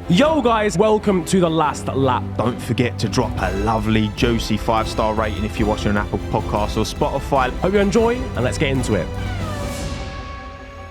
Yo guys, welcome to The Last Lap. Don't forget to drop a lovely, juicy 5-star rating if you're watching on Apple Podcasts or Spotify. Hope you enjoy, and let's get into it.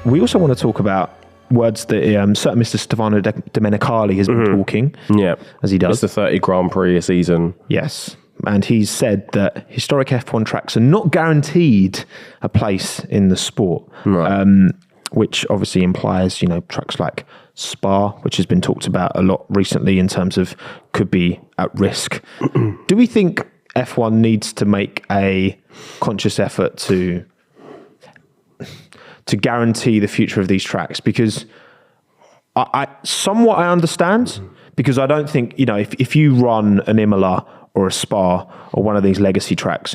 We also want to talk about words that certain Mr. Stefano Domenicali has been talking. Yeah, as he does. It's the 30 Grand Prix a season. Yes. And he's said that historic F1 tracks are not guaranteed a place in the sport. Right. Which obviously implies, tracks like Spa, which has been talked about a lot recently in terms of could be at risk. Do we think F1 needs to make a conscious effort to guarantee the future of these tracks? Because I somewhat I understand, because I don't think, if you run an Imola or a Spa or one of these legacy tracks,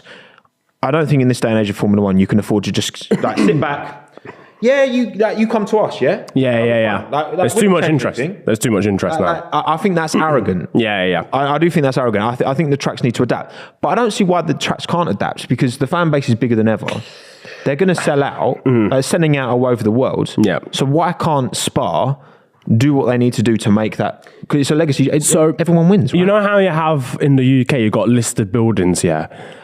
I don't think in this day and age of Formula One you can afford to just sit back. Yeah, you come to us, yeah? Yeah. There's too much interest. There's too much interest now. I think that's arrogant. Yeah. I do think that's arrogant. I think the tracks need to adapt. But I don't see why the tracks can't adapt, because the fan base is bigger than ever. They're going to sell out. They're sending out all over the world. Yeah. So why can't Spa do what they need to do to make that? Because it's a legacy. So everyone wins, right? You know how you have in the UK, you've got listed buildings,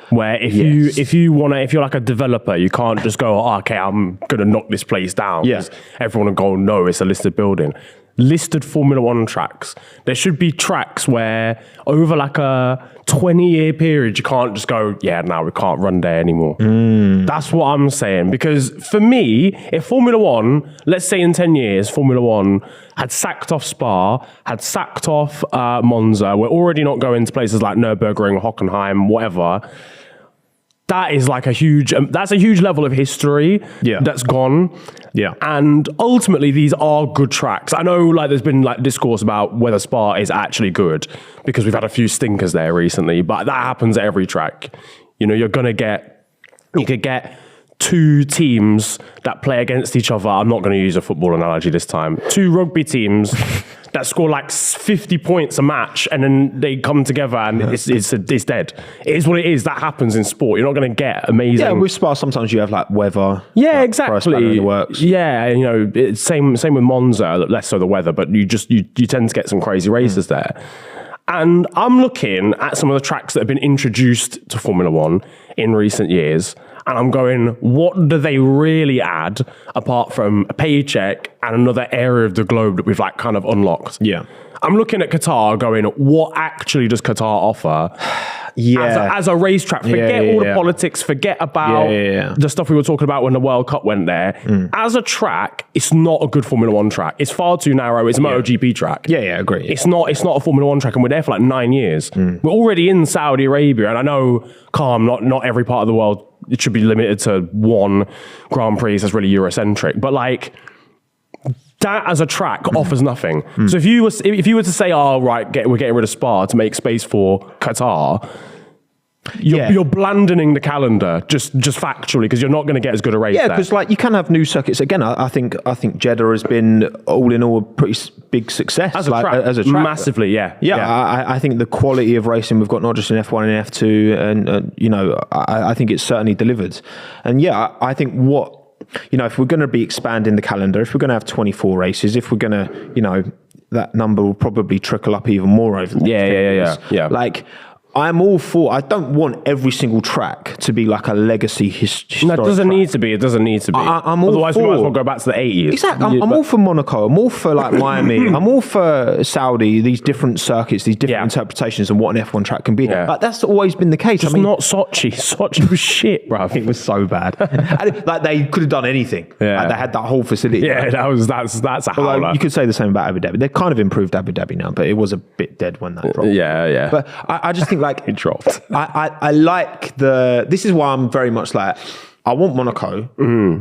where if you're like a developer, you can't just go, okay, I'm gonna knock this place down. Yeah. Everyone will go, no, it's a listed building. Listed Formula One tracks. There should be tracks where over like a 20-year period, you can't just go, we can't run there anymore. That's what I'm saying. Because for me, if Formula One, let's say in 10 years, Formula One had sacked off Spa, had sacked off Monza, we're already not going to places like Nürburgring, Hockenheim, whatever. That is like a huge level of history that's gone. Yeah. And ultimately, these are good tracks. I know there's been discourse about whether Spa is actually good, because we've had a few stinkers there recently, but that happens at every track. You could get two teams that play against each other. I'm not going to use a football analogy this time. Two rugby teams that score 50 points a match, and then they come together and it's dead. It is what it is. That happens in sport. You're not going to get amazing. Yeah, with Spa, sometimes you have weather. Yeah, exactly. In the works. Yeah, it's same with Monza, less so the weather, but you tend to get some crazy races there. And I'm looking at some of the tracks that have been introduced to Formula One in recent years, and I'm going, what do they really add apart from a paycheck and another area of the globe that we've kind of unlocked? Yeah. I'm looking at Qatar going, what actually does Qatar offer? As a racetrack? Forget all the politics, forget about the stuff we were talking about when the World Cup went there. As a track, it's not a good Formula One track. It's far too narrow. It's a MotoGP track. Yeah, agree. It's not a Formula One track, and we're there for 9 years. We're already in Saudi Arabia, and I know, not every part of the world, it should be limited to one Grand Prix that's really Eurocentric, but that as a track offers nothing. So if you were to say, we're getting rid of Spa to make space for Qatar, you're blandening the calendar just factually, because you're not going to get as good a race. Yeah, because you can have new circuits. Again, I think Jeddah has been all in all a pretty big success as a track. Massively. Yeah. I think the quality of racing we've got, not just in F1 and F2, and I think it's certainly delivered. And I think if we're going to be expanding the calendar, if we're going to have 24 races, if we're going to, that number will probably trickle up even more over the next 10 years. Yeah. I'm all for. I don't want every single track to be like a legacy history. No, it doesn't need to be. It doesn't need to be. I'm all Otherwise, for, we might as well go back to the 80s. Exactly. I'm all for Monaco. I'm all for Miami. I'm all for Saudi. These different circuits, these different interpretations of what an F1 track can be. Yeah. That's always been the case. Just not Sochi. Sochi was shit, bro. It was so bad. They could have done anything. Yeah. They had that whole facility. Yeah, that's a howler. You could say the same about Abu Dhabi. They've kind of improved Abu Dhabi now, but it was a bit dead when that dropped. Yeah. But I just think it dropped. I like this is why I'm very much I want Monaco,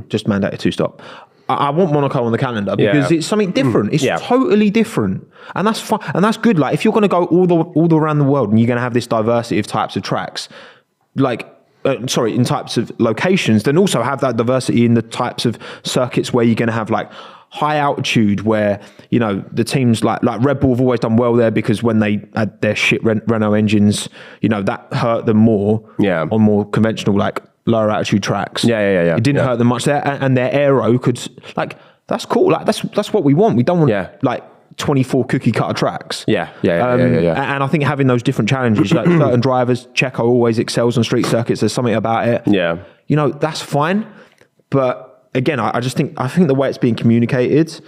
just mandated to stop. I want Monaco on the calendar because it's something different. It's totally different. And that's fun. And that's good. If you're going to go all around the world and you're going to have this diversity of types of tracks, in types of locations, then also have that diversity in the types of circuits where you're going to have high altitude, where the teams like Red Bull have always done well there, because when they had their shit Renault engines, that hurt them more on more conventional lower altitude tracks. It didn't hurt them much there, and their aero could that's cool. That's what we want. We don't want 24 cookie cutter tracks. Yeah. And I think having those different challenges, like certain drivers, Checo always excels on street circuits. There's something about it. Yeah. You know, that's fine. But again, I think the way it's being communicated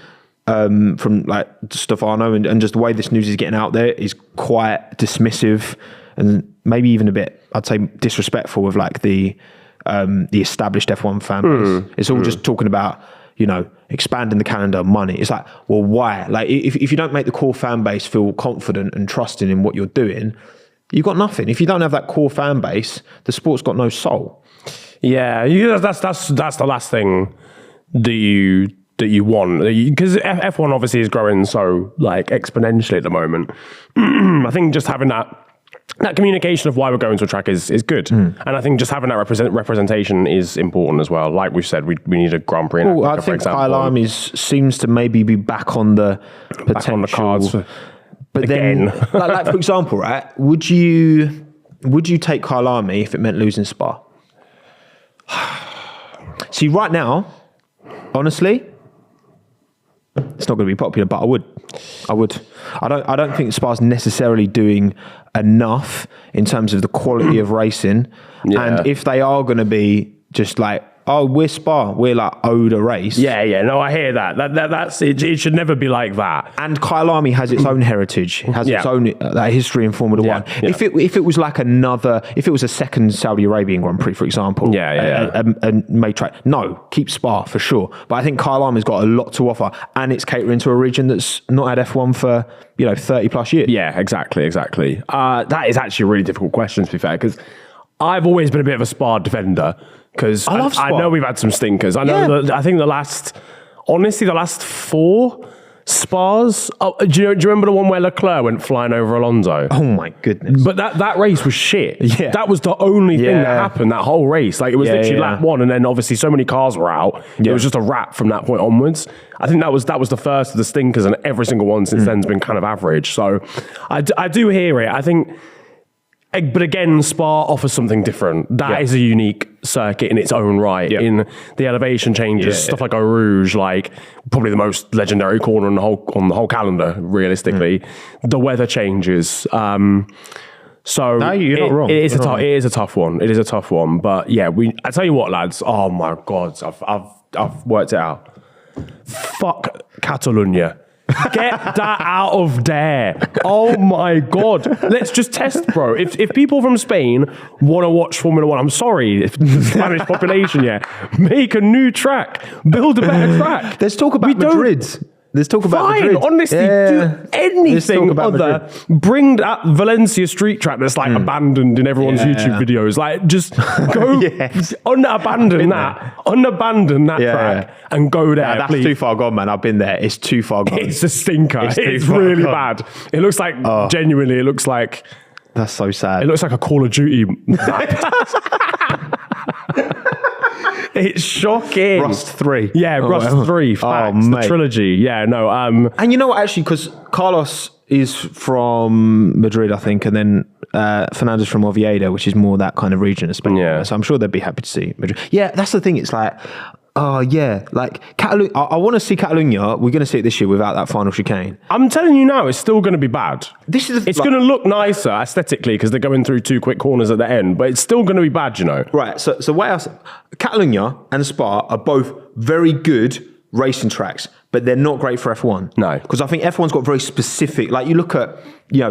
from like Stefano and just the way this news is getting out there is quite dismissive and maybe even a bit, I'd say, disrespectful of like the established F1 fan base. It's all just talking about, you know, expanding the calendar, money. It's like, well, why? Like, if you don't make the core fan base feel confident and trusting in what you're doing, you've got nothing. If you don't have that core fan base, the sport's got no soul. Yeah, that's the last thing that you want, because F1 obviously is growing so like exponentially at the moment. I think just having that communication of why we're going to a track is good. And I think just having that representation is important as well. Like we've said, we need a Grand Prix in Africa, I think Kyle Army seems to maybe be back on the potential. On the cards. But again. Then, like for example, right, would you take Kyle Army if it meant losing Spa? See, right now, honestly, it's not going to be popular, but I would. I don't think Spa's necessarily doing enough in terms of the quality of racing. Yeah. And if they are going to be just like, oh, we're Spa, we're like owed a race. Yeah. No, I hear that. That's it. It should never be like that. And Kyle Army has its own heritage, has its own history in Formula One. Yeah. If it was like if it was a second Saudi Arabian Grand Prix, for example, a May track, no, keep Spa for sure. But I think Kyle Army's got a lot to offer, and it's catering to a region that's not had F1 for 30 plus years. Yeah, exactly. That is actually a really difficult question, to be fair, because I've always been a bit of a Spa defender. Because I know we've had some stinkers. I know that I think the last 4 Spas. Oh, do you remember the one where Leclerc went flying over Alonso? Oh my goodness! But that race was shit. Yeah. That was the only thing that happened. That whole race, like it was literally lap 1, and then obviously so many cars were out. It was just a wrap from that point onwards. I think that was the first of the stinkers, and every single one since then's been kind of average. So I do hear it. I think. But again, Spa offers something different. That is a unique circuit in its own right. Yeah. In the elevation changes, stuff like Eau Rouge, like probably the most legendary corner on the whole calendar. Realistically, the weather changes. So no, you're not wrong. It is a tough one. It is a tough one. But yeah, I tell you what, lads. Oh my God, I've worked it out. Fuck Catalonia. Get that out of there. Oh my God. Let's just test, bro. If people from Spain want to watch Formula One, I'm sorry, if the Spanish population, make a new track. Build a better track. Let's talk about Madrid. Let's talk about Madrid. Honestly, do anything other. Bring that Valencia street track that's like abandoned in everyone's YouTube videos. Like, just go unabandon that track and go there. That's too far gone, man. I've been there. It's too far gone. It's a stinker. It's really bad. It looks like, genuinely, it looks like... That's so sad. It looks like a Call of Duty map. It's shocking. Rust 3. Yeah, Rust 3. Facts. The trilogy. Yeah, no. And you know what, actually, because Carlos is from Madrid, I think, and then Fernando's from Oviedo, which is more that kind of region of Spain. Yeah. So I'm sure they'd be happy to see Madrid. Yeah, that's the thing. It's like, like Catalunya. I want to see Catalonia. We're going to see it this year without that final chicane. I'm telling you now, it's still going to be bad. It's going to look nicer aesthetically because they're going through 2 quick corners at the end, but it's still going to be bad, you know. Right. So what else? Catalonia and Spa are both very good racing tracks, but they're not great for F1. No, because I think F1's got very specific. Like you look at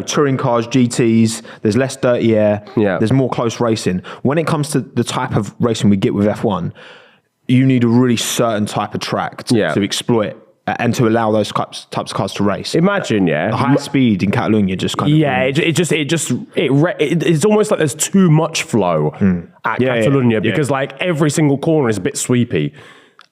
touring cars, GTs. There's less dirty air. Yeah. There's more close racing. When it comes to the type of racing we get with F1. You need a really certain type of track to exploit and to allow those types of cars to race. Imagine, the high speed in Catalonia just kind of... Yeah, it's almost like there's too much flow at Catalonia because like every single corner is a bit sweepy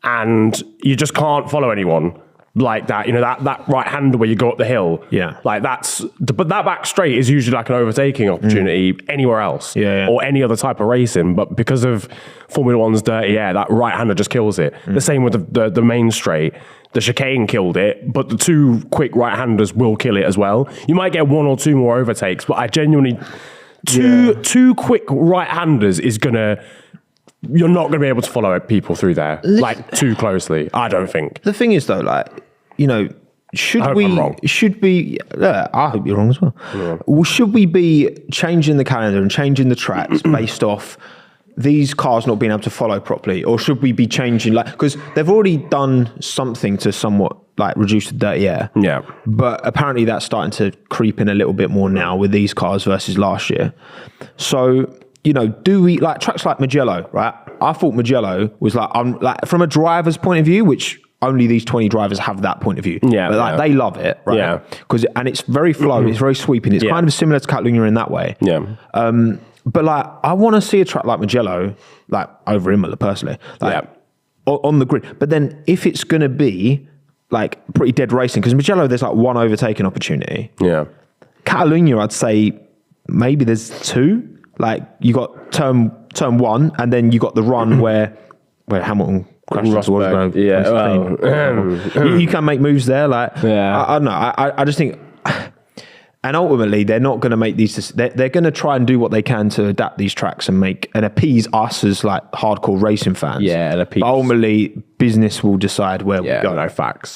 and you just can't follow anyone like that. You know, that right hander where you go up the hill. Yeah. Like but that back straight is usually like an overtaking opportunity anywhere else or any other type of racing. But because of Formula One's dirty air, that right hander just kills it. The same with the main straight. The chicane killed it, but the 2 quick right-handers will kill it as well. You might get 1 or 2 more overtakes, but I genuinely... Two quick right-handers is going to... You're not going to be able to follow people through there, like, too closely, I don't think. The thing is, though, like, I hope you're wrong as well. Yeah. Well, should we be changing the calendar and changing the tracks based off these cars not being able to follow properly, or should we be changing, like, because they've already done something to somewhat like reduce the dirty air. Yeah. But apparently that's starting to creep in a little bit more now with these cars versus last year. So, you know, do we like tracks like Mugello, right? I thought Mugello was like from a driver's point of view, which only these 20 drivers have that point of view. Yeah. But like they love it, right? Yeah. And it's very flowy, it's very sweeping. It's kind of similar to Catalunya in that way. Yeah. But like, I want to see a track like Mugello, like over Imola personally, like on the grid. But then if it's going to be like pretty dead racing, because Mugello, there's like one overtaking opportunity. Yeah. Catalunya, I'd say maybe there's two. Like you got turn one, and then you got the run where Hamilton crashed into Rosberg. Yeah. You can make moves there. Like, I don't know. I just think. And ultimately, they're not going to make these. They're going to try and do what they can to adapt these tracks and appease us as like hardcore racing fans. Yeah, and but ultimately, business will decide where we go. No facts.